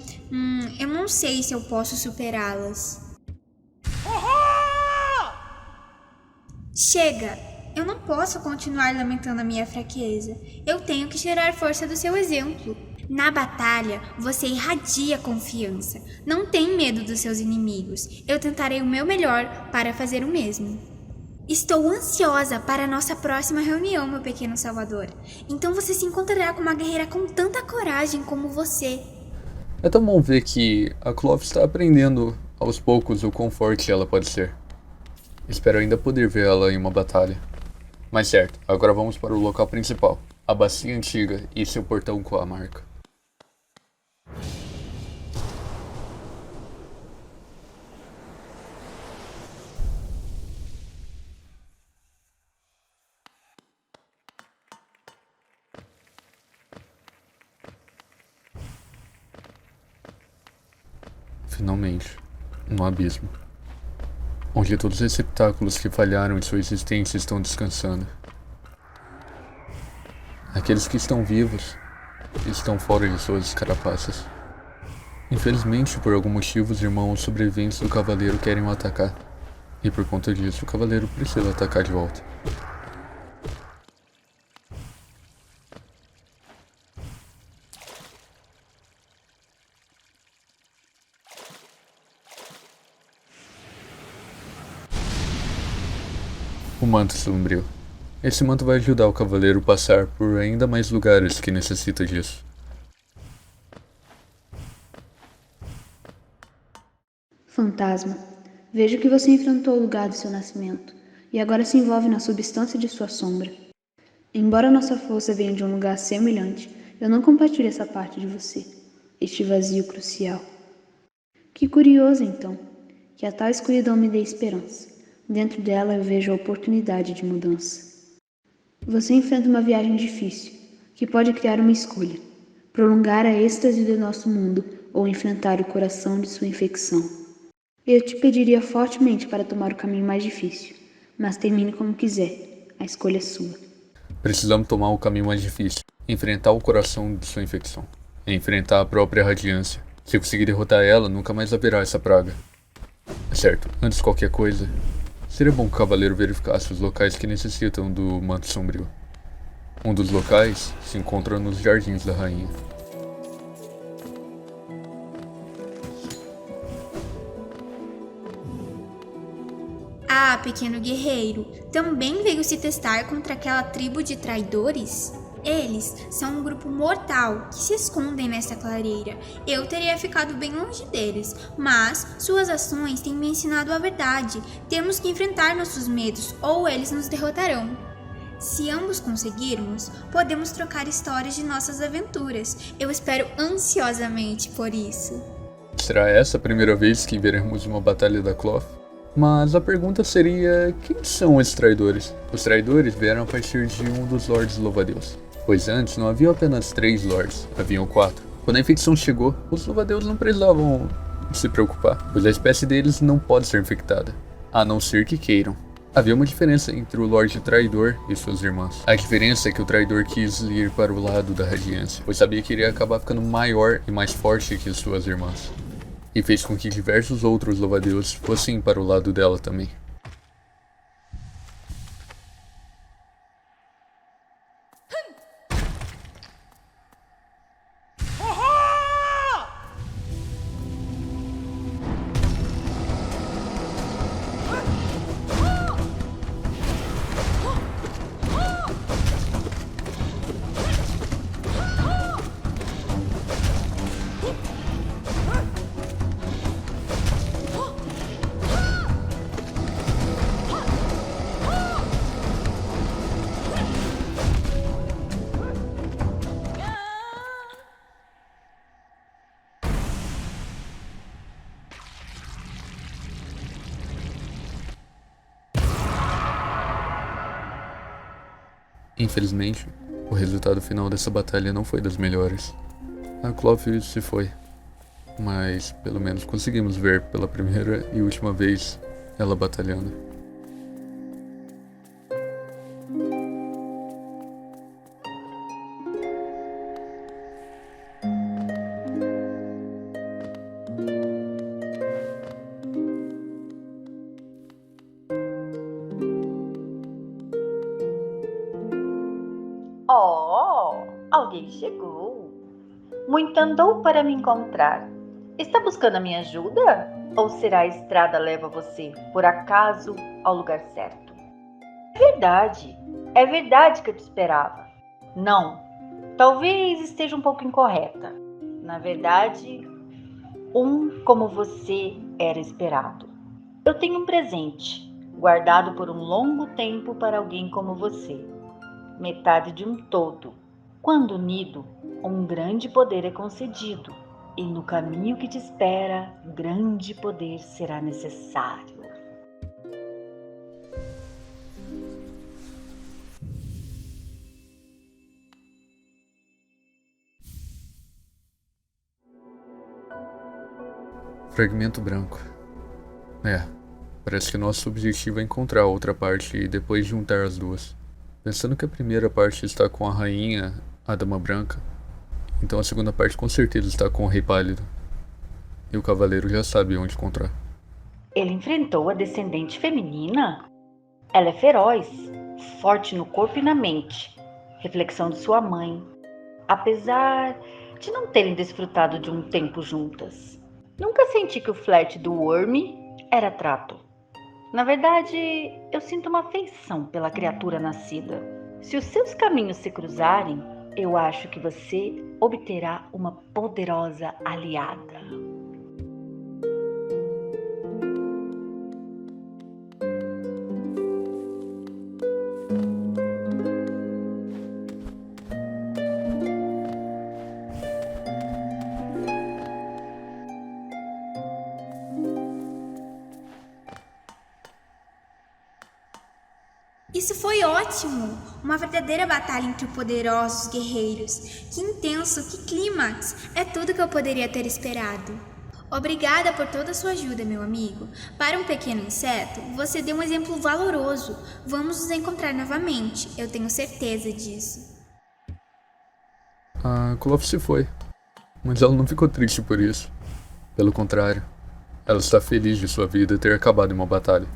Speaker 9: eu não sei se eu posso superá-las. Chega! Eu não posso continuar lamentando a minha fraqueza. Eu tenho que tirar força do seu exemplo. Na batalha, você irradia confiança. Não tem medo dos seus inimigos. Eu tentarei o meu melhor para fazer o mesmo. Estou ansiosa para a nossa próxima reunião, meu pequeno salvador. Então você se encontrará com uma guerreira com tanta coragem como você.
Speaker 1: É tão bom ver que a Clove está aprendendo aos poucos o quão forte ela pode ser. Espero ainda poder ver ela em uma batalha. Mas certo, agora vamos para o local principal, a bacia antiga e seu portão com a marca. Finalmente, um abismo, onde todos os receptáculos que falharam em sua existência estão descansando. Aqueles que estão vivos estão fora de suas carapaças. Infelizmente, por algum motivo, os irmãos sobreviventes do cavaleiro querem o atacar. E por conta disso, o cavaleiro precisa atacar de volta. O manto sombrio. Esse manto vai ajudar o cavaleiro a passar por ainda mais lugares que necessita disso.
Speaker 6: Fantasma, vejo que você enfrentou o lugar do seu nascimento, e agora se envolve na substância de sua sombra. Embora nossa força venha de um lugar semelhante, eu não compartilho essa parte de você, este vazio crucial. Que curioso, então, que a tal escuridão me dê esperança. Dentro dela eu vejo a oportunidade de mudança. Você enfrenta uma viagem difícil, que pode criar uma escolha: prolongar a êxtase do nosso mundo ou enfrentar o coração de sua infecção. Eu te pediria fortemente para tomar o caminho mais difícil, mas termine como quiser, a escolha é sua.
Speaker 1: Precisamos tomar o caminho mais difícil, enfrentar o coração de sua infecção, enfrentar a própria radiância. Se conseguir derrotar ela, nunca mais haverá essa praga. Certo, antes de qualquer coisa, seria bom que o cavaleiro verificasse os locais que necessitam do manto sombrio. Um dos locais se encontra nos jardins da rainha.
Speaker 9: Ah, pequeno guerreiro, também veio se testar contra aquela tribo de traidores? Eles são um grupo mortal que se escondem nessa clareira. Eu teria ficado bem longe deles, mas suas ações têm me ensinado a verdade. Temos que enfrentar nossos medos ou eles nos derrotarão. Se ambos conseguirmos, podemos trocar histórias de nossas aventuras. Eu espero ansiosamente por isso.
Speaker 1: Será essa a primeira vez que veremos uma batalha da Clove? Mas a pergunta seria: quem são esses traidores? Os traidores vieram a partir de um dos Lordes Louva-a-Deus, pois antes não haviam apenas 3 Lords, haviam 4. Quando a infecção chegou, os Louva-a-Deus não precisavam se preocupar, pois a espécie deles não pode ser infectada, a não ser que queiram. Havia uma diferença entre o Lorde Traidor e suas irmãs. A diferença é que o traidor quis ir para o lado da radiância, pois sabia que iria acabar ficando maior e mais forte que suas irmãs. e fez com que diversos outros louva-a-Deus fossem para o lado dela também. Infelizmente, o resultado final dessa batalha não foi das melhores. A Clove se foi, mas pelo menos conseguimos ver pela primeira e última vez ela batalhando.
Speaker 11: Oh, alguém chegou. Muito andou para me encontrar. Está buscando a minha ajuda? Ou será a estrada leva você, por acaso, ao lugar certo? É verdade que eu te esperava. Não, talvez esteja um pouco incorreta. Na verdade, como você era esperado. Eu tenho um presente, guardado por um longo tempo para alguém como você. Metade de um todo. Quando unido, um grande poder é concedido, e no caminho que te espera, grande poder será necessário.
Speaker 1: Fragmento branco. Parece que nosso objetivo é encontrar a outra parte e depois juntar as duas. Pensando que a primeira parte está com a rainha, a dama branca, então a segunda parte com certeza está com o rei pálido. E o cavaleiro já sabe onde encontrar.
Speaker 11: Ele enfrentou a descendente feminina? Ela é feroz, forte no corpo e na mente, reflexão de sua mãe, apesar de não terem desfrutado de um tempo juntas. Nunca senti que o flerte do Worm era trato. Na verdade, eu sinto uma afeição pela criatura nascida. Se os seus caminhos se cruzarem, eu acho que você obterá uma poderosa aliada.
Speaker 9: Isso foi ótimo! Uma verdadeira batalha entre poderosos guerreiros. Que intenso, que clímax! É tudo que eu poderia ter esperado. Obrigada por toda a sua ajuda, meu amigo. Para um pequeno inseto, você deu um exemplo valoroso. Vamos nos encontrar novamente, eu tenho certeza disso.
Speaker 1: A Clove se foi, mas ela não ficou triste por isso. Pelo contrário, ela está feliz de sua vida ter acabado em uma batalha.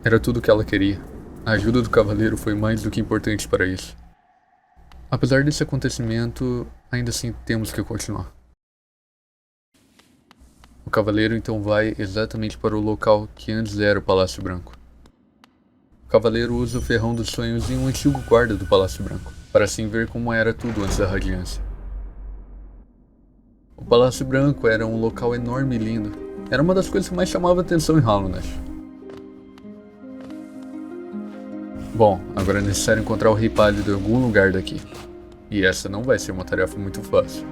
Speaker 1: Era tudo o que ela queria. A ajuda do cavaleiro foi mais do que importante para isso. Apesar desse acontecimento, ainda assim temos que continuar. O cavaleiro então vai exatamente para o local que antes era o Palácio Branco. O cavaleiro usa o ferrão dos sonhos em um antigo guarda do Palácio Branco, para assim ver como era tudo antes da radiância. O Palácio Branco era um local enorme e lindo. Era uma das coisas que mais chamava a atenção em Hallownest. Bom, agora é necessário encontrar o Rei Pálido em algum lugar daqui. E essa não vai ser uma tarefa muito fácil.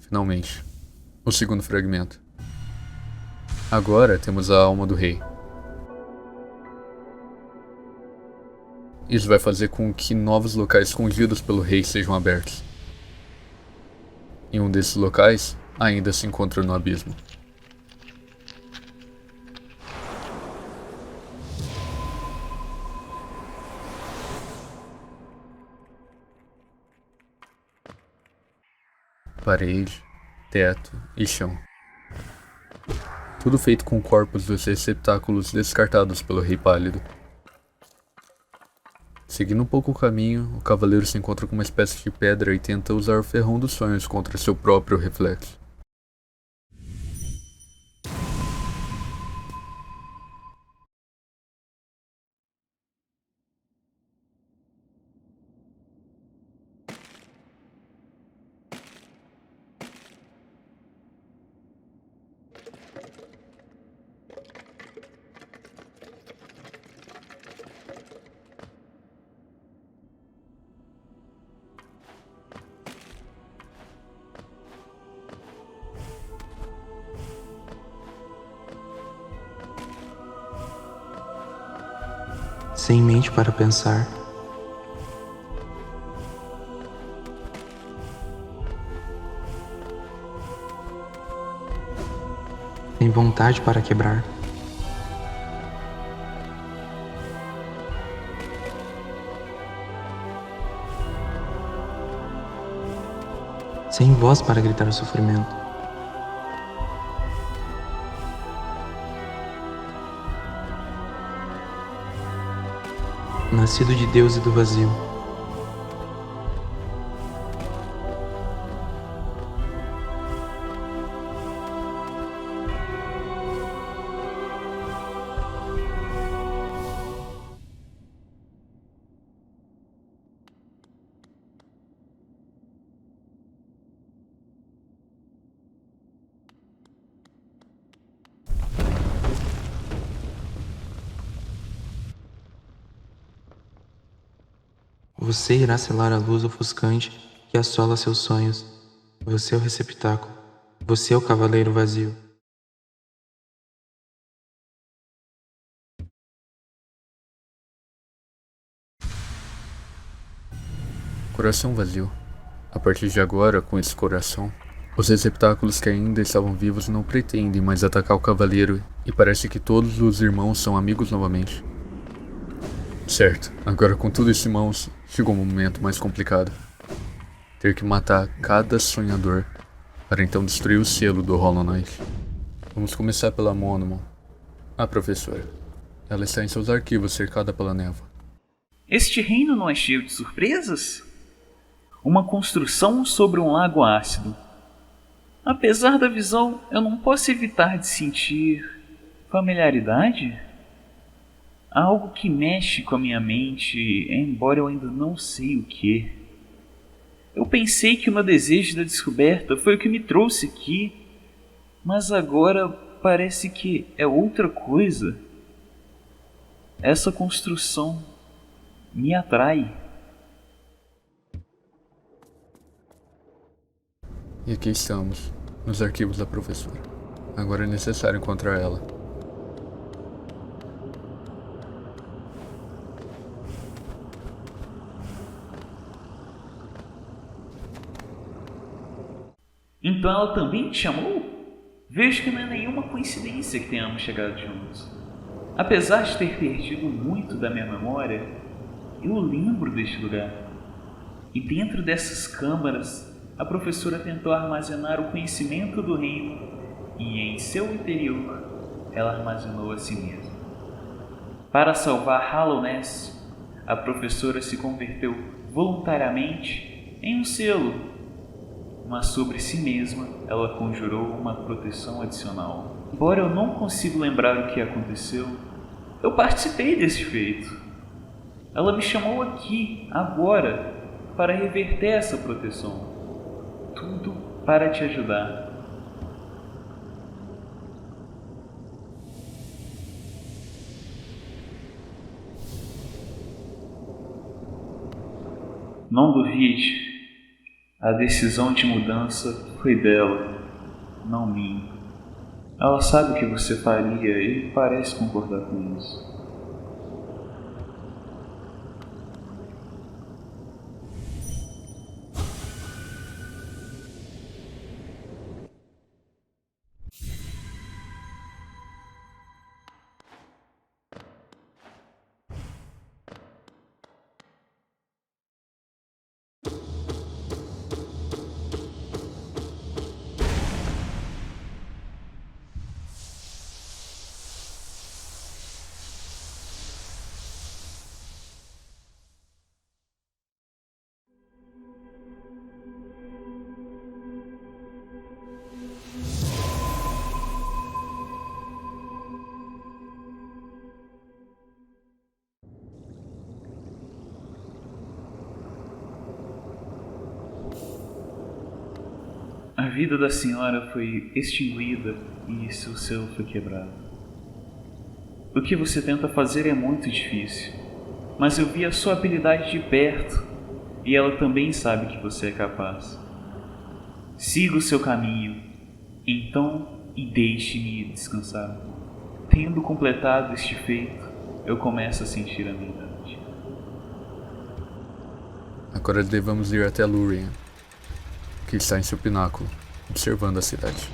Speaker 1: Finalmente. O segundo fragmento. Agora temos a alma do rei. Isso vai fazer com que novos locais escondidos pelo rei sejam abertos. E um desses locais ainda se encontra no abismo. Parede, teto e chão. Tudo feito com corpos dos receptáculos descartados pelo Rei Pálido. Seguindo um pouco o caminho, o cavaleiro se encontra com uma espécie de pedra e tenta usar o ferrão dos sonhos contra seu próprio reflexo.
Speaker 5: Sem mente para pensar. Sem vontade para quebrar. Sem voz para gritar o sofrimento. Nascido de Deus e do vazio. Você irá selar a luz ofuscante que assola seus sonhos. Você é o receptáculo. Você é o cavaleiro vazio.
Speaker 1: Coração vazio. A partir de agora, com esse coração, os receptáculos que ainda estavam vivos não pretendem mais atacar o cavaleiro e parece que todos os irmãos são amigos novamente. Certo, agora com tudo isso em mãos, chegou um momento mais complicado. Ter que matar cada sonhador para então destruir o selo do Hollow Knight. Vamos começar pela Monomon, a professora. Ela está em seus arquivos cercada pela névoa.
Speaker 3: Este reino não é cheio de surpresas? Uma construção sobre um lago ácido. Apesar da visão, eu não posso evitar de sentir familiaridade? Algo que mexe com a minha mente, embora eu ainda não sei o que. Eu pensei que o meu desejo da descoberta foi o que me trouxe aqui, mas agora parece que é outra coisa. Essa construção me atrai.
Speaker 1: E aqui estamos, nos arquivos da professora. Agora é necessário encontrar ela.
Speaker 3: Então ela também te chamou? Vejo que não é nenhuma coincidência que tenhamos chegado juntos. Apesar de ter perdido muito da minha memória, eu lembro deste lugar. E dentro dessas câmaras, a professora tentou armazenar o conhecimento do reino e em seu interior ela armazenou a si mesma. Para salvar Hallownest, a professora se converteu voluntariamente em um selo, mas sobre si mesma ela conjurou uma proteção adicional. Embora eu não consiga lembrar o que aconteceu, eu participei desse feito. Ela me chamou aqui, agora, para reverter essa proteção. Tudo para te ajudar. Não duvide. A decisão de mudança foi dela, não minha. Ela sabe o que você faria e parece concordar com isso. A vida da senhora foi extinguida e seu céu foi quebrado. O que você tenta fazer é muito difícil, mas eu vi a sua habilidade de perto e ela também sabe que você é capaz. Siga o seu caminho, então, e deixe-me descansar. Tendo completado este feito, eu começo a sentir a minha idade.
Speaker 1: Agora devemos ir até Lúrien, que está em seu pináculo, observando a cidade.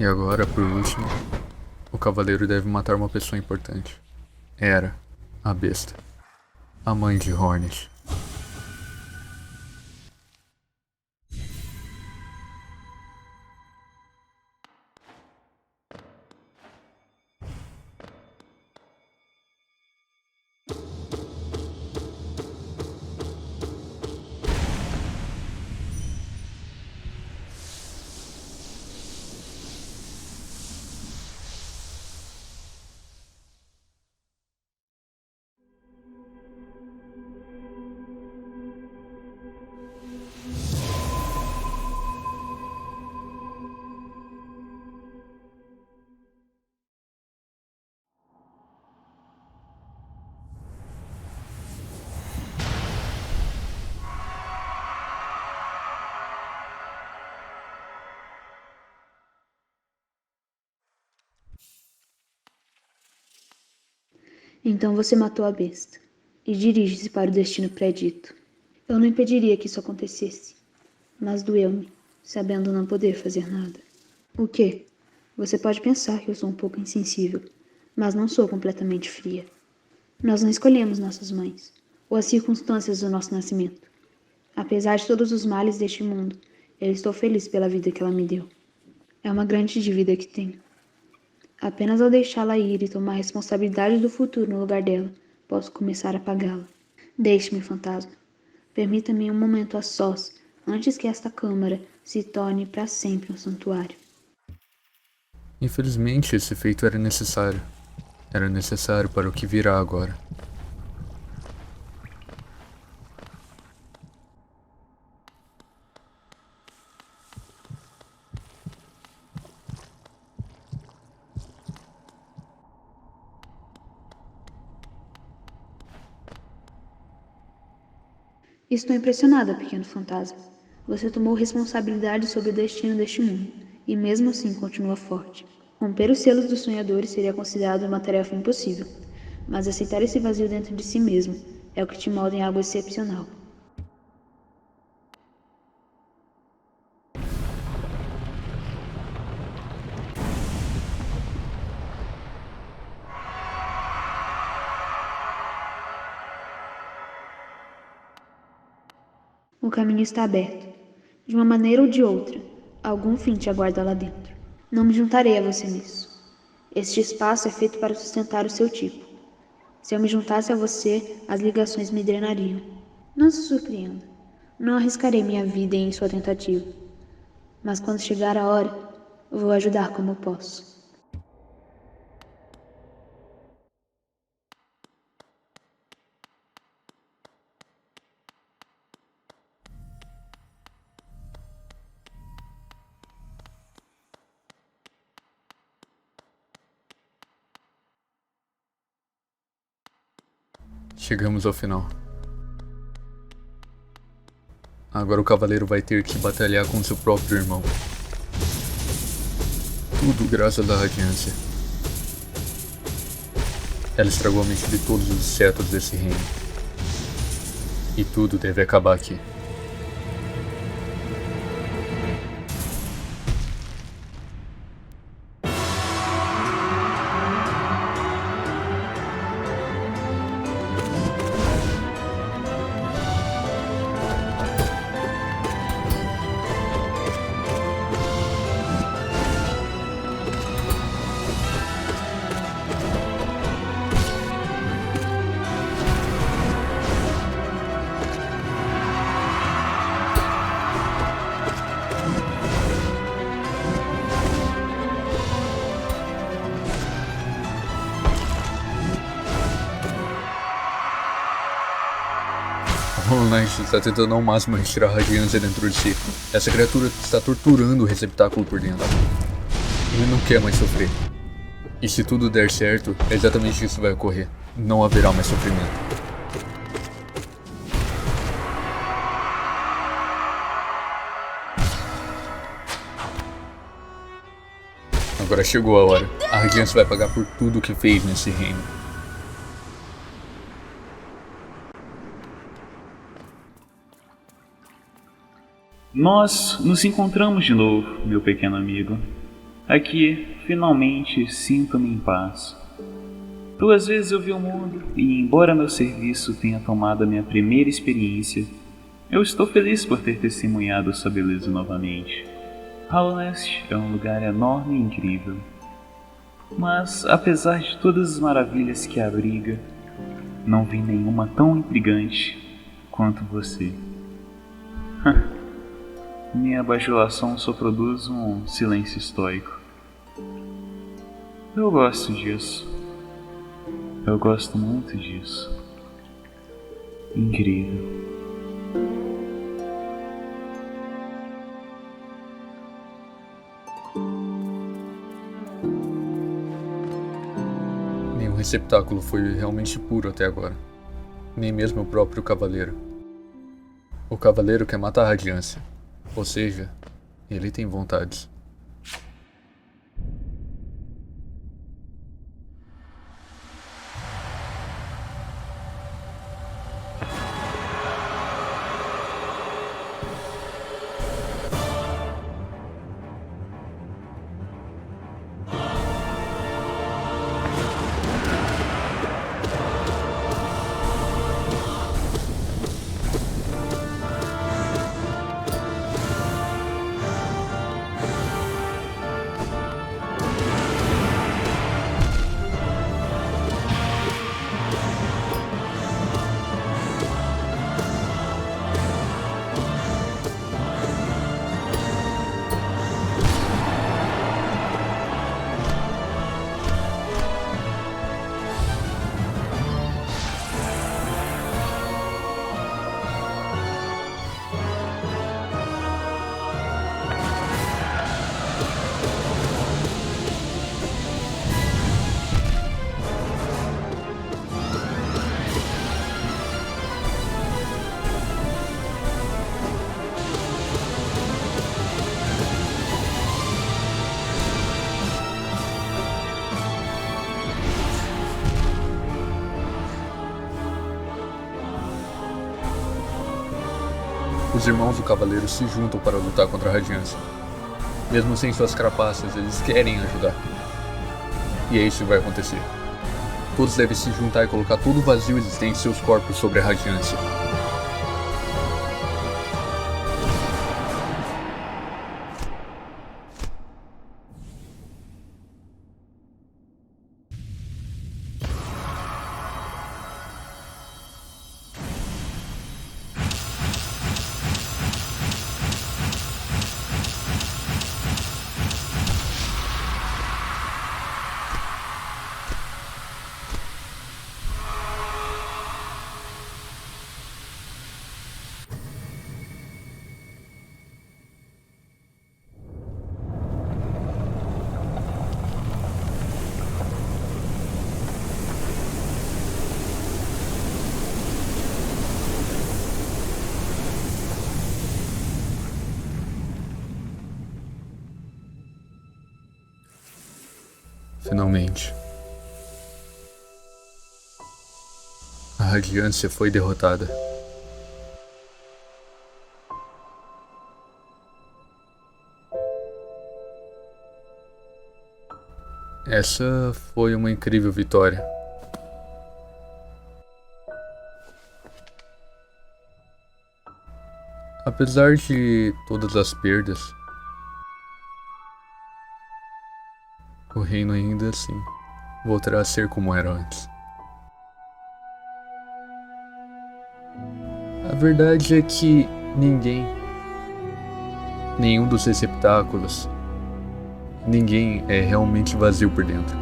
Speaker 1: E agora, por último, o cavaleiro deve matar uma pessoa importante. Hera, a besta, a mãe de Hornet.
Speaker 6: Então você matou a besta e dirige-se para o destino predito. Eu não impediria que isso acontecesse, mas doeu-me, sabendo não poder fazer nada. O quê? Você pode pensar que eu sou um pouco insensível, mas não sou completamente fria. Nós não escolhemos nossas mães, ou as circunstâncias do nosso nascimento. Apesar de todos os males deste mundo, eu estou feliz pela vida que ela me deu. É uma grande dívida que tenho. Apenas ao deixá-la ir e tomar a responsabilidade do futuro no lugar dela, posso começar a pagá-la. Deixe-me, fantasma. Permita-me um momento a sós, antes que esta câmara se torne para sempre um santuário.
Speaker 1: Infelizmente, esse feito era necessário. Era necessário para o que virá agora.
Speaker 6: Estou impressionada, pequeno fantasma. Você tomou responsabilidade sobre o destino deste mundo, e mesmo assim continua forte. Romper os selos dos sonhadores seria considerado uma tarefa impossível, mas aceitar esse vazio dentro de si mesmo é o que te molda em algo excepcional. O caminho está aberto. De uma maneira ou de outra, algum fim te aguarda lá dentro. Não me juntarei a você nisso. Este espaço é feito para sustentar o seu tipo. Se eu me juntasse a você, as ligações me drenariam. Não se surpreenda. Não arriscarei minha vida em sua tentativa. Mas quando chegar a hora, eu vou ajudar como posso.
Speaker 1: Chegamos ao final. Agora o cavaleiro vai ter que batalhar com seu próprio irmão. Tudo graças à radiância. Ela estragou a mente de todos os insetos desse reino. E tudo deve acabar aqui. Hollow Knight está tentando ao máximo retirar a radiância dentro de si. Essa criatura está torturando o receptáculo por dentro. Ele não quer mais sofrer. E se tudo der certo, é exatamente isso que vai ocorrer. Não haverá mais sofrimento. Agora chegou a hora. A radiância vai pagar por tudo o que fez nesse reino.
Speaker 3: Nós nos encontramos de novo, meu pequeno amigo. Aqui, finalmente, sinto-me em paz. 2 vezes eu vi o mundo e, embora meu serviço tenha tomado a minha primeira experiência, eu estou feliz por ter testemunhado sua beleza novamente. Hallownest é um lugar enorme e incrível. Mas, apesar de todas as maravilhas que abriga, não vi nenhuma tão intrigante quanto você. Minha bajulação só produz um silêncio estoico. Eu gosto disso. Eu gosto muito disso. Incrível.
Speaker 1: Nenhum receptáculo foi realmente puro até agora. Nem mesmo o próprio cavaleiro. O cavaleiro quer matar a radiância. Ou seja, ele tem vontades. Os irmãos do cavaleiro se juntam para lutar contra a radiância. Mesmo sem suas carapaças, eles querem ajudar. E é isso que vai acontecer. Todos devem se juntar e colocar todo o vazio existente em seus corpos sobre a radiância. Finalmente. A radiância foi derrotada. Essa foi uma incrível vitória. Apesar de todas as perdas, o reino ainda assim voltará a ser como era antes. A verdade é que nenhum dos receptáculos, ninguém é realmente vazio por dentro.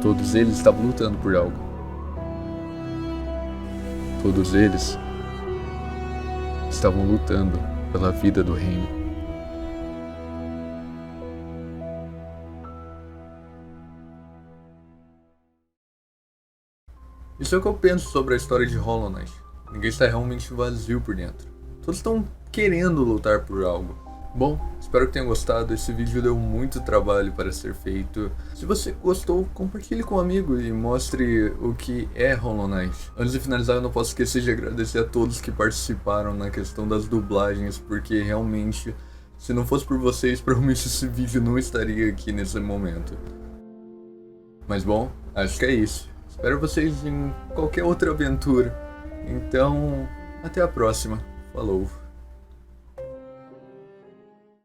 Speaker 1: Todos eles estavam lutando por algo. Todos eles estavam lutando pela vida do reino. Isso é o que eu penso sobre a história de Hollow Knight. Ninguém está realmente vazio por dentro. Todos estão querendo lutar por algo. Bom, espero que tenham gostado. Esse vídeo deu muito trabalho para ser feito. Se você gostou, compartilhe com um amigo e mostre o que é Hollow Knight. Antes de finalizar, eu não posso esquecer de agradecer a todos que participaram na questão das dublagens, porque realmente, se não fosse por vocês, provavelmente esse vídeo não estaria aqui nesse momento. Mas bom, acho que é isso. Espero vocês em qualquer outra aventura. Então, até a próxima. Falou!